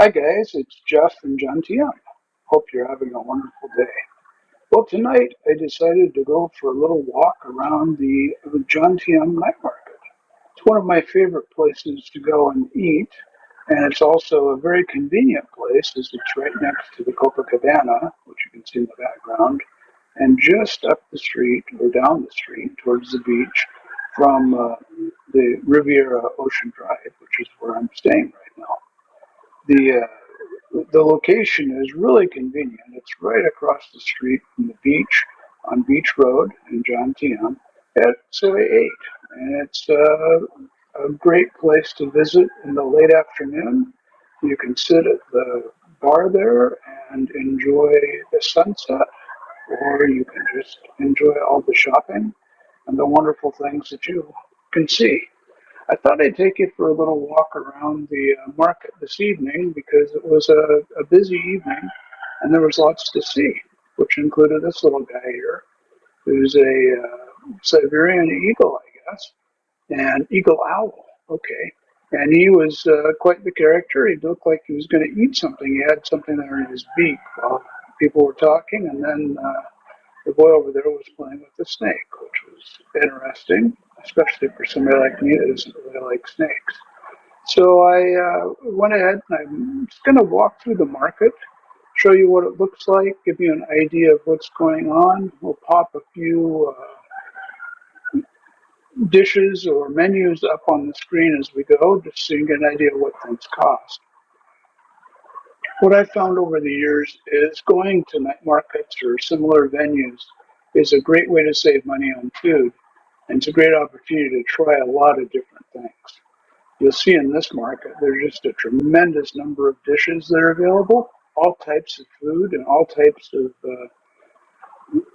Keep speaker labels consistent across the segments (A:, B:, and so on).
A: Hi guys, it's Jeff and Jomtien. Hope you're having a wonderful day. Well, tonight I decided to go for a little walk around the Jomtien night market. It's one of my favorite places to go and eat, and it's also a very convenient place as it's right next to the Copacabana, which you can see in the background, and just up the street or down the street towards the beach from the Riviera Ocean Drive, which is where I'm staying right now. The location is really convenient. It's right across the street from the beach on Beach Road in Jomtien at Soy 8. And it's a great place to visit in the late afternoon. You can sit at the bar there and enjoy the sunset, or you can just enjoy all the shopping and the wonderful things that you can see. I thought I'd take you for a little walk around the market this evening because it was a busy evening and there was lots to see, which included this little guy here who's a Siberian eagle, I guess, and eagle owl. Okay. And he was quite the character. He looked like he was going to eat something. He had something there in his beak while people were talking, and then the boy over there was playing with the snake, which was interesting, especially for somebody like me that doesn't really like snakes. So I went ahead and I'm just going to walk through the market, show you what it looks like, give you an idea of what's going on. We'll pop a few dishes or menus up on the screen as we go, just so you get an idea of what things cost. What I've found over the years is going to night markets or similar venues is a great way to save money on food, and it's a great opportunity to try a lot of different things. You'll see in this market there's just a tremendous number of dishes that are available, all types of food and all types of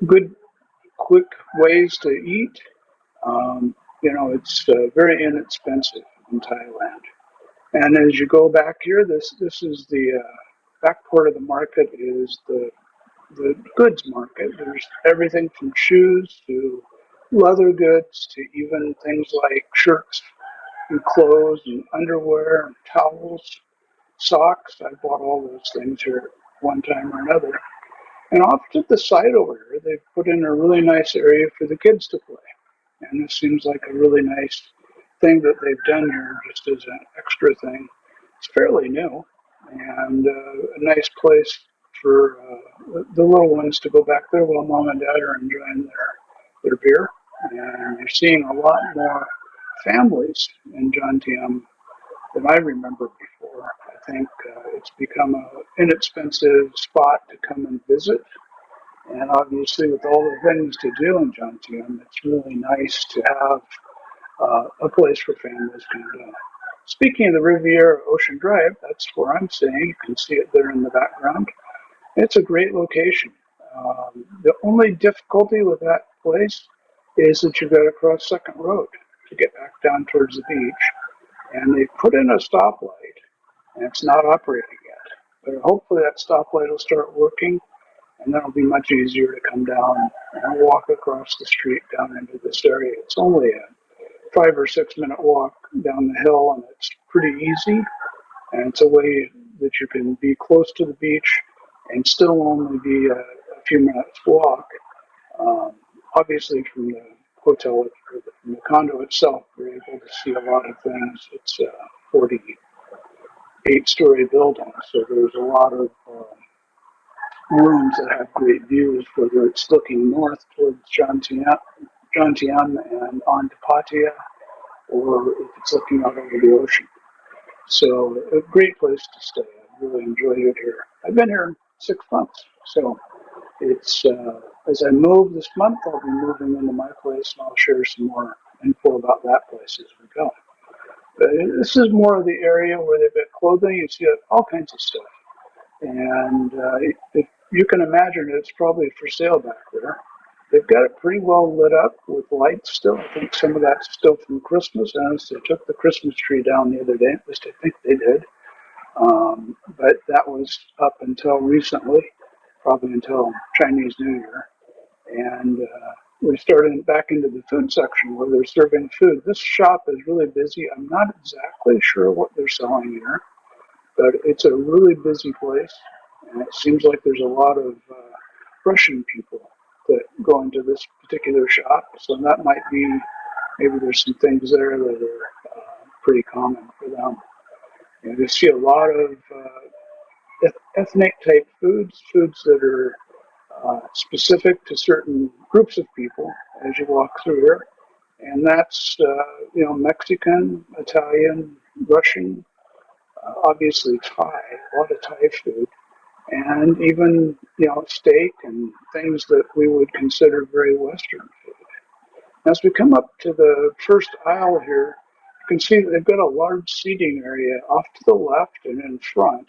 A: good, quick ways to eat. It's very inexpensive in Thailand. And as you go back here, this is the back part of the market is the goods market. There's everything from shoes to leather goods to even things like shirts and clothes and underwear and towels, socks. I bought all those things here at one time or another. And off to the side over here, they've put in a really nice area for the kids to play. And this seems like a really nice thing that they've done here just as an extra thing. It's fairly new and a nice place for the little ones to go back there while mom and dad are enjoying their beer. And you're seeing a lot more families in Jomtien than I remember before. I think it's become an inexpensive spot to come and visit. And obviously, with all the things to do in Jomtien, it's really nice to have a place for families to do. Speaking of the Riviera Ocean Drive, that's where I'm staying. You can see it there in the background. It's a great location. The only difficulty with that place is that you've got to cross Second Road to get back down towards the beach. And they put in a stoplight, and it's not operating yet. But hopefully that stoplight will start working, and then it'll be much easier to come down and walk across the street down into this area. It's only a 5 or 6 minute walk down the hill, and it's pretty easy. And it's a way that you can be close to the beach and still only be a few minutes walk. Um, Obviously, from the hotel or from the condo itself, you're able to see a lot of things. It's a 48-story building, so there's a lot of rooms that have great views, whether it's looking north towards Jomtien and on to Pattaya, or if it's looking out over the ocean. So a great place to stay. I really enjoyed it here. I've been here 6 months, so it's as I move this month, I'll be moving into my place, and I'll share some more info about that place as we go. But this is more of the area where they've got clothing. You see all kinds of stuff, and if you can imagine, it's probably for sale back there. They've got it pretty well lit up with lights still. I think some of that's still from Christmas. I noticed they took the Christmas tree down the other day. At least I think they did. But that was up until recently, probably until Chinese New Year. And we started back into the food section where they're serving food. This shop is really busy. I'm not exactly sure what they're selling here, But it's a really busy place, and it seems like there's a lot of Russian people that go into this particular shop. So that might be, maybe there's some things there that are pretty common for them. You see a lot of ethnic type foods, foods that are specific to certain groups of people as you walk through here. And that's, Mexican, Italian, Russian, obviously Thai, a lot of Thai food, and even, steak and things that we would consider very Western food. As we come up to the first aisle here, you can see that they've got a large seating area off to the left and in front.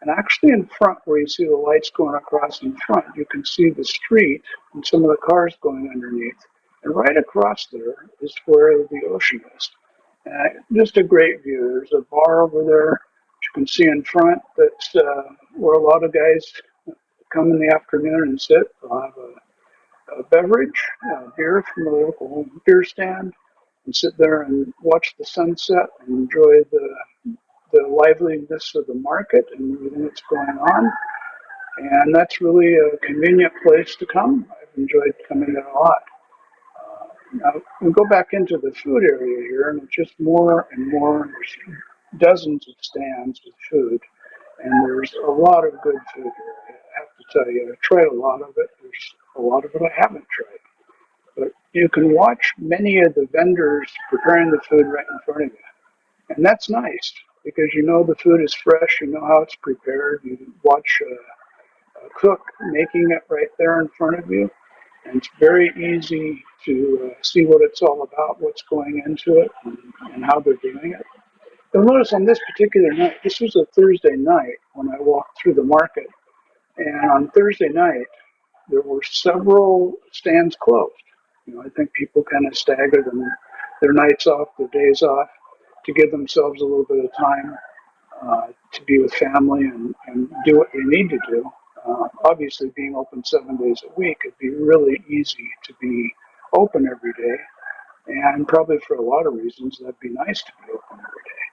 A: And actually in front, where you see the lights going across in front, you can see the street and some of the cars going underneath. And right across there is where the ocean is. Just a great view. There's a bar over there, which you can see in front, that's where a lot of guys come in the afternoon and sit. They'll have a beverage, beer from the local beer stand, and sit there and watch the sunset and enjoy the liveliness of the market and everything that's going on. And that's really a convenient place to come. I've enjoyed coming there a lot. Now we go back into the food area here, and it's just more and more. There's dozens of stands with food, and there's a lot of good food here. I have to tell you, I've tried a lot of it. There's a lot of it I haven't tried. But you can watch many of the vendors preparing the food right in front of you. And that's nice because you know the food is fresh, you know how it's prepared, you watch a cook making it right there in front of you. And it's very easy to see what it's all about, what's going into it, and how they're doing it. You'll notice on this particular night, this was a Thursday night when I walked through the market. And on Thursday night, there were several stands closed. I think people kind of stagger their nights off, their days off, to give themselves a little bit of time to be with family and do what they need to do. Obviously, being open 7 days a week, it'd be really easy to be open every day. And probably for a lot of reasons, that'd be nice to be open every day.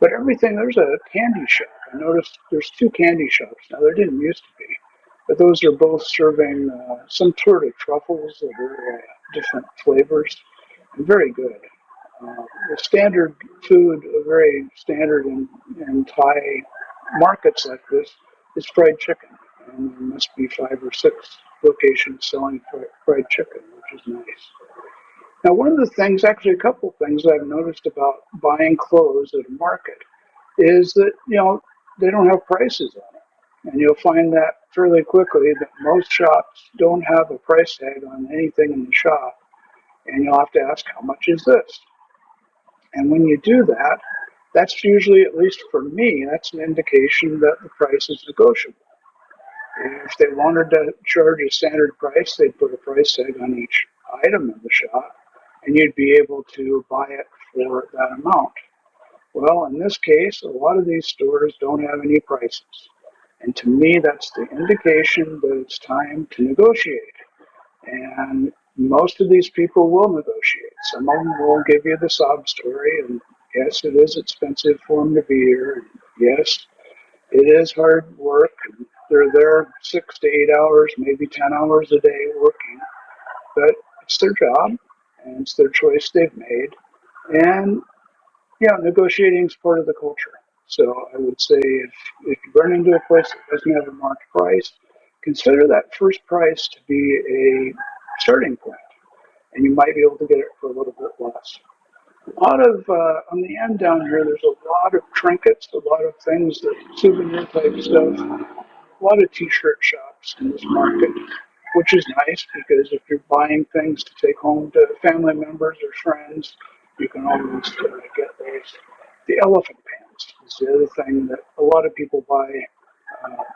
A: But everything, there's a candy shop. I noticed there's two candy shops. Now, there didn't used to be. But those are both serving some sort of truffles that are different flavors and very good. The standard food, very standard in Thai markets like this, is fried chicken. And there must be 5 or 6 locations selling fried chicken, which is nice. Now, one of the things, actually a couple of things I've noticed about buying clothes at a market is that, they don't have prices on it. And you'll find that fairly quickly that most shops don't have a price tag on anything in the shop. And you'll have to ask, how much is this? And when you do that, that's usually, at least for me, that's an indication that the price is negotiable. If they wanted to charge a standard price, they'd put a price tag on each item in the shop, and you'd be able to buy it for that amount. Well, in this case, a lot of these stores don't have any prices. And to me, that's the indication that it's time to negotiate. And most of these people will negotiate. Some of them will give you the sob story, and yes, it is expensive for them to be here. And yes, it is hard work. And they're there 6 to 8 hours, maybe 10 hours a day working. But it's their job, and it's their choice they've made. And yeah, negotiating is part of the culture. So I would say if you run into a place that doesn't have a marked price, consider that first price to be a starting point, and you might be able to get it for a little bit less. A lot of, on the end down here, there's a lot of trinkets, a lot of things, that souvenir type stuff, a lot of t-shirt shops in this market, which is nice because if you're buying things to take home to family members or friends, you can always get those. The elephant pants is the other thing that a lot of people buy.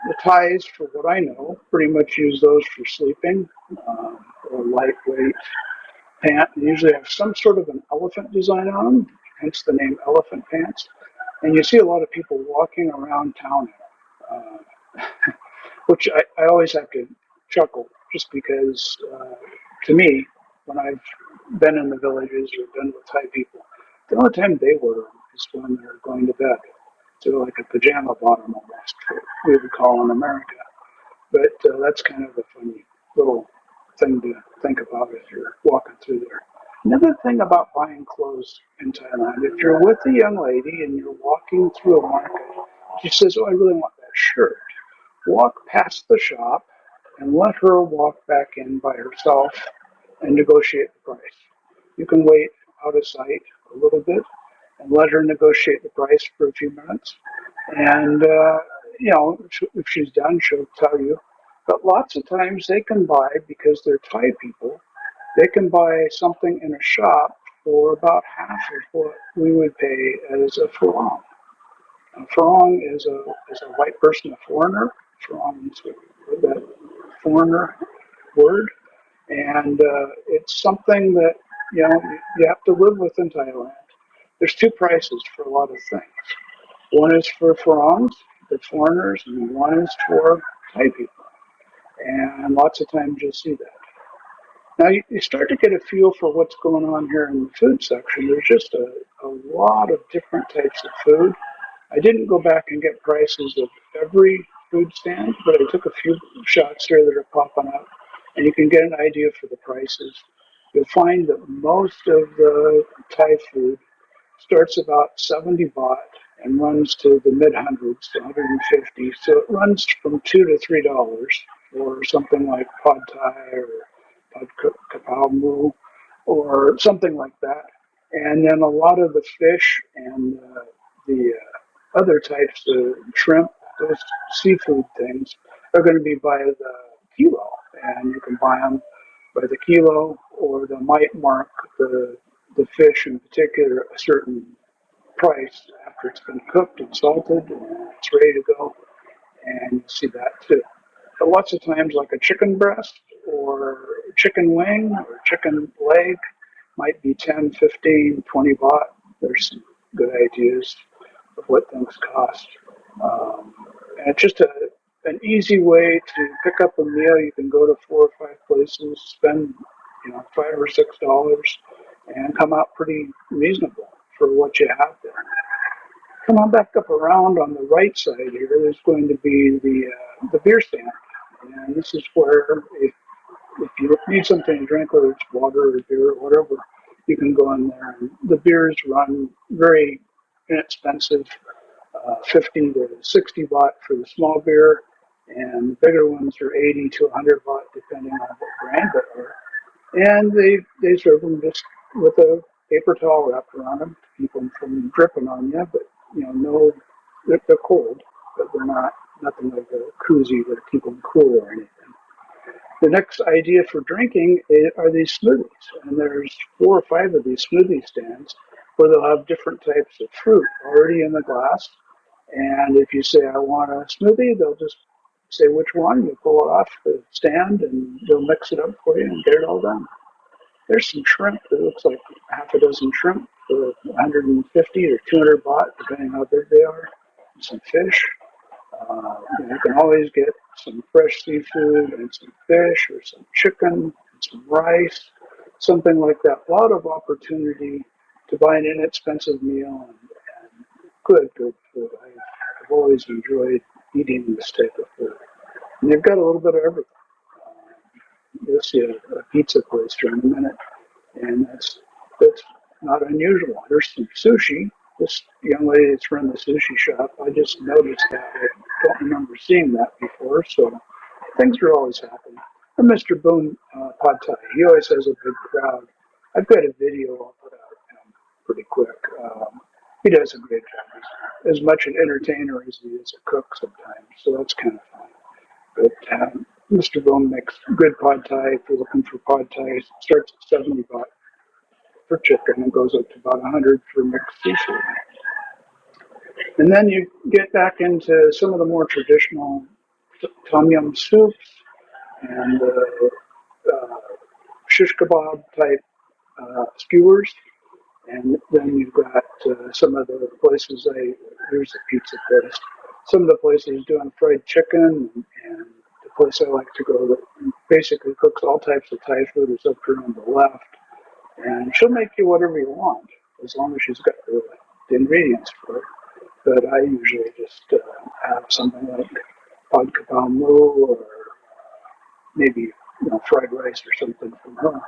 A: The Thais, for what I know, pretty much use those for sleeping, or lightweight pant. They usually have some sort of an elephant design on them, hence the name elephant pants. And you see a lot of people walking around town, which I always have to chuckle, just because to me, when I've been in the villages or been with Thai people, the only time they wear them is when they're going to bed. to like a pajama bottom almost, what we would call in America. But that's kind of a funny little thing to think about if you're walking through there. Another thing about buying clothes in Thailand, if you're with a young lady and you're walking through a market, she says, "Oh, I really want that shirt." Walk past the shop and let her walk back in by herself and negotiate the price. You can wait out of sight a little bit and let her negotiate the price for a few minutes. And, if she's done, she'll tell you. But lots of times they can buy, because they're Thai people, they can buy something in a shop for about half of what we would pay as a farong. A farong is a white person, a foreigner. Farong is that foreigner word. And it's something that, you have to live with in Thailand. There's two prices for a lot of things. One is for foreigners, the foreigners, and one is for Thai people. And lots of times you'll see that. Now you start to get a feel for what's going on here in the food section. There's just a lot of different types of food. I didn't go back and get prices of every food stand, but I took a few shots here that are popping up, and you can get an idea for the prices. You'll find that most of the Thai food starts about 70 baht and runs to the mid hundreds, to 150. So it runs from $2 to $3 for something like pad thai or pad kapow mu or something like that. And then a lot of the fish and the other types of shrimp, those seafood things, are going to be by the kilo, and you can buy them by the kilo, or they might mark the fish in particular a certain price after it's been cooked and salted and it's ready to go, and you see that too. But lots of times, like a chicken breast or chicken wing or chicken leg might be 10, 15, 20 baht. There's some good ideas of what things cost. And it's just an easy way to pick up a meal. You can go to 4 or 5 places, spend $5 or $6, and come out pretty reasonable for what you have there. Come on back up around on the right side here. There's going to be the beer stand, and this is where if you need something to drink, whether it's water or beer or whatever, you can go in there. And the beers run very inexpensive, 50 to 60 baht for the small beer, and the bigger ones are 80 to 100 baht, depending on what brand they are. And they serve them just with a paper towel wrapped around them to keep them from dripping on you. But no, they're cold, but they're not nothing like a koozie to keep them cool or anything. The next idea for drinking are these smoothies, and there's 4 or 5 of these smoothie stands where they'll have different types of fruit already in the glass. And if you say, "I want a smoothie," they'll just say which one. You pull it off the stand, and they'll mix it up for you and get it all done. There's some shrimp. It looks like half a dozen shrimp for 150 or 200 baht, depending how big they are. Some fish. You can always get some fresh seafood and some fish or some chicken and some rice, something like that. A lot of opportunity to buy an inexpensive meal and good food. I've always enjoyed eating this type of food. And they've got a little bit of everything. You'll see a pizza place here in a minute, and that's not unusual. There's some sushi. This young lady that's run the sushi shop, I just noticed that. I don't remember seeing that before, so things are always happening. And Mr. Boone Pad Thai, he always has a big crowd. I've got a video I'll put out pretty quick. He does a great job. He's as much an entertainer as he is a cook sometimes, so that's kind of fun. But Mr. Boone makes good Pad Thai. If you're looking for Pad Thai, it starts at 70 baht for chicken and goes up to about 100 for mixed seafood. And then you get back into some of the more traditional tom yum soups and shish kebab type skewers. And then you've got some of the places, here's a pizza place. Some of the places doing fried chicken, and the place I like to go that basically cooks all types of Thai food is up here on the left. And she'll make you whatever you want, as long as she's got the ingredients for it. but I usually just have something like pad kapow moo or maybe fried rice or something from her.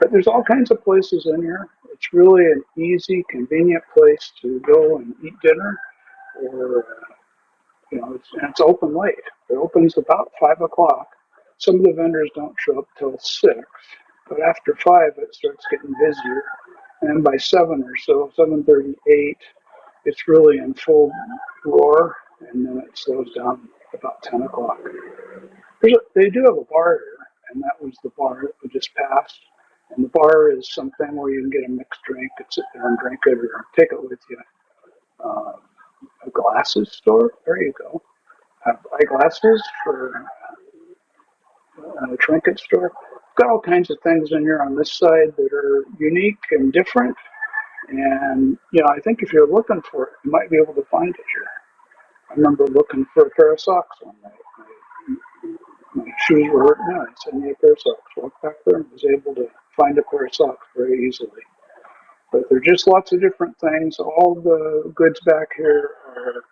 A: But there's all kinds of places in here. It's really an easy, convenient place to go and eat dinner, or it's open late. It opens about 5 o'clock. Some of the vendors don't show up till 6, but after 5 it starts getting busier, and by 7 or so, 7:38, it's really in full roar, and then it slows down about 10 o'clock. They do have a bar here, and that was the bar that we just passed. And the bar is something where you can get a mixed drink and sit there and drink it or take it with you. Uh, a glasses store, there you go. Have eyeglasses for a trinket store. Got all kinds of things in here on this side that are unique and different. And, I think if you're looking for it, you might be able to find it here. I remember looking for a pair of socks one night. My shoes were hurting out. I said, I need a pair of socks. Walked back there and was able to find a pair of socks very easily. But there are just lots of different things. All the goods back here are,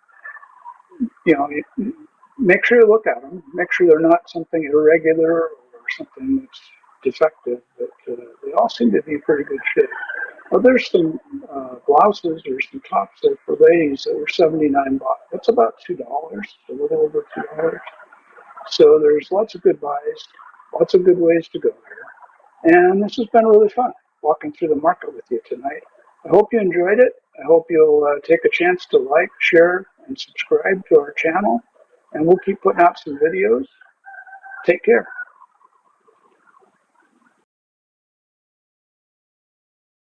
A: make sure you look at them. Make sure they're not something irregular or something that's defective. But they all seem to be in pretty good shape. Well, there's some blouses or some tops there for ladies that were 79 baht. That's about $2, a little over $2. So there's lots of good buys, lots of good ways to go there. And this has been really fun walking through the market with you tonight. I hope you enjoyed it. I hope you'll take a chance to like, share, and subscribe to our channel. And we'll keep putting out some videos. Take care.